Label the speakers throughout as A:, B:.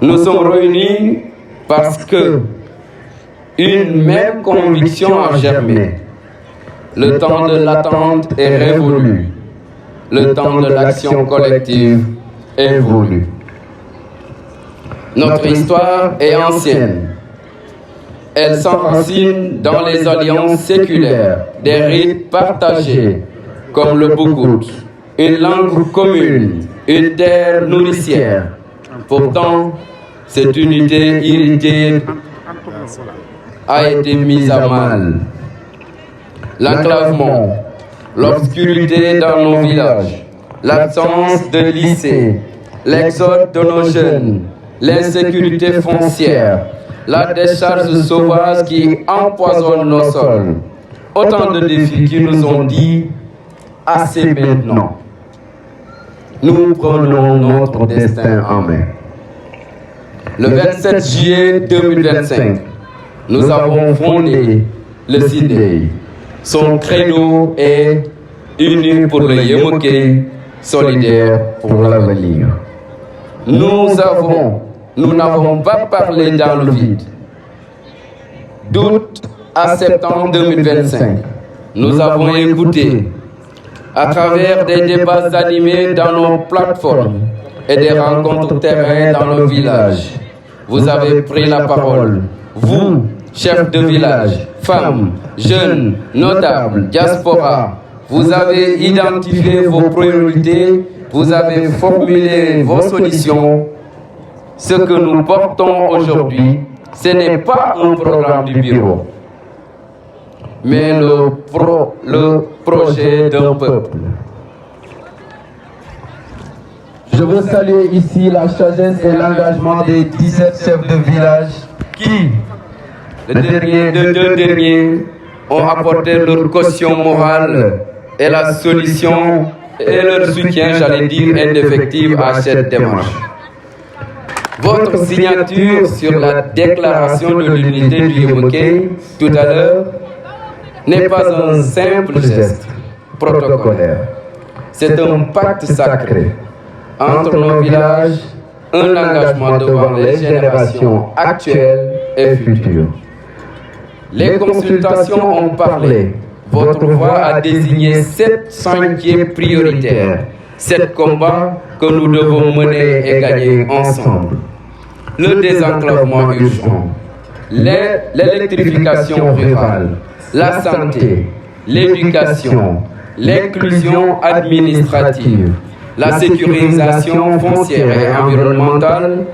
A: Nous sommes réunis parce que une même conviction a germé. Le temps de l'attente est révolu. Le temps de l'action collective est voulu. Notre histoire est ancienne. Elle s'enracine dans les alliances séculaires, des rites partagés, comme le Boukout, une langue commune, une terre nourricière. Pourtant, cette unité irritée a été mise à mal. L'enclavement, l'obscurité dans nos villages, l'absence de lycées, l'exode de nos jeunes, l'insécurité foncière, la décharge sauvage qui empoisonne nos sols. Autant de défis qui nous ont dit assez maintenant. Nous prenons notre destin en main. Le 27 juillet 2025, nous avons fondé le CIDEI. Son credo est uni pour le Yémokéi, solidaire pour l'avenir. Nous n'avons pas parlé dans le vide. D'août à septembre 2025, nous avons écouté à travers des débats animés dans nos plateformes et des rencontres terrain dans nos villages. Vous avez pris la parole, vous, chefs de village, femmes, jeunes, notables, diaspora. Vous avez identifié vos priorités, vous avez formulé vos solutions. Ce que nous portons aujourd'hui, ce n'est pas un programme du bureau, mais le projet d'un peuple. Je veux saluer ici la sagesse et l'engagement des 17 chefs de village qui, les deux derniers, ont apporté leur caution morale et la solution et leur soutien, j'allais dire, indéfectible à cette démarche. Votre signature sur la déclaration de l'unité du Yémokéi tout à l'heure n'est pas un simple geste protocolaire. C'est un pacte sacré entre nos villages, un engagement devant les générations actuelles et futures. Les consultations ont parlé. Votre voix a désigné 7 chantiers prioritaires, 7 combats que nous devons mener et gagner ensemble. Le désenclavement urgent, l'électrification rurale, la santé, l'éducation, l'inclusion administrative, la sécurisation foncière et environnementale,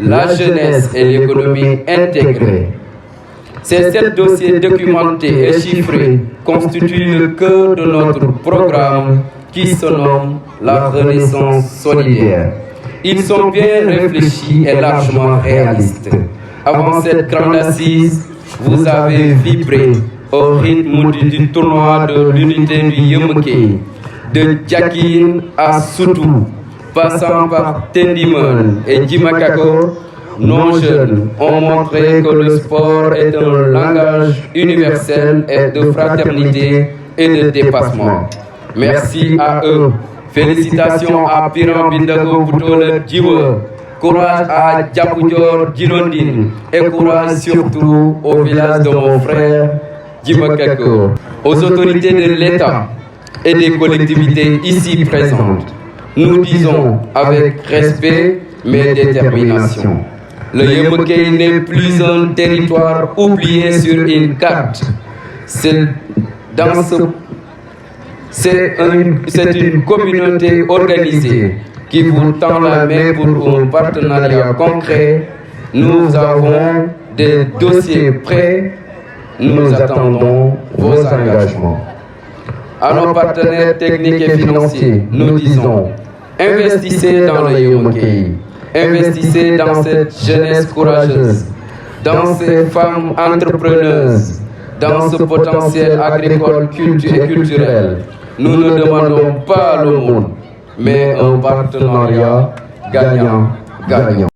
A: la jeunesse et l'économie intégrée. Ces 7 dossiers documentés et chiffrés constituent le cœur de notre programme qui se nomme la Renaissance solidaire. Ils sont bien réfléchis et largement réalistes. Avant cette grande assise, vous avez vibré au rythme du tournoi de l'unité du Yémokéi, de Djakin à Soutou, passant par Tendimon et Djimakako. Nos jeunes ont montré que le sport est un langage universel et de fraternité et de dépassement. Merci à eux. Félicitations à Piran Bindago Boutole Djiwa. Courage à Djapoudjor Djirondine et courage surtout au village de mon frère Djimakako. Aux autorités de l'État et des collectivités ici présentes, nous disons avec respect mais détermination. Le Yémokéi n'est plus un territoire oublié sur une carte. C'est une communauté organisée qui vous tend la main pour un partenariat concret. Nous avons des dossiers prêts. Nous attendons vos engagements. À nos partenaires techniques et financiers, nous disons, investissez dans le Yémokéi. Investissez dans cette jeunesse courageuse, dans ces femmes entrepreneuses, dans ce potentiel agricole et culturel. Nous ne demandons pas le monde, mais un partenariat gagnant-gagnant.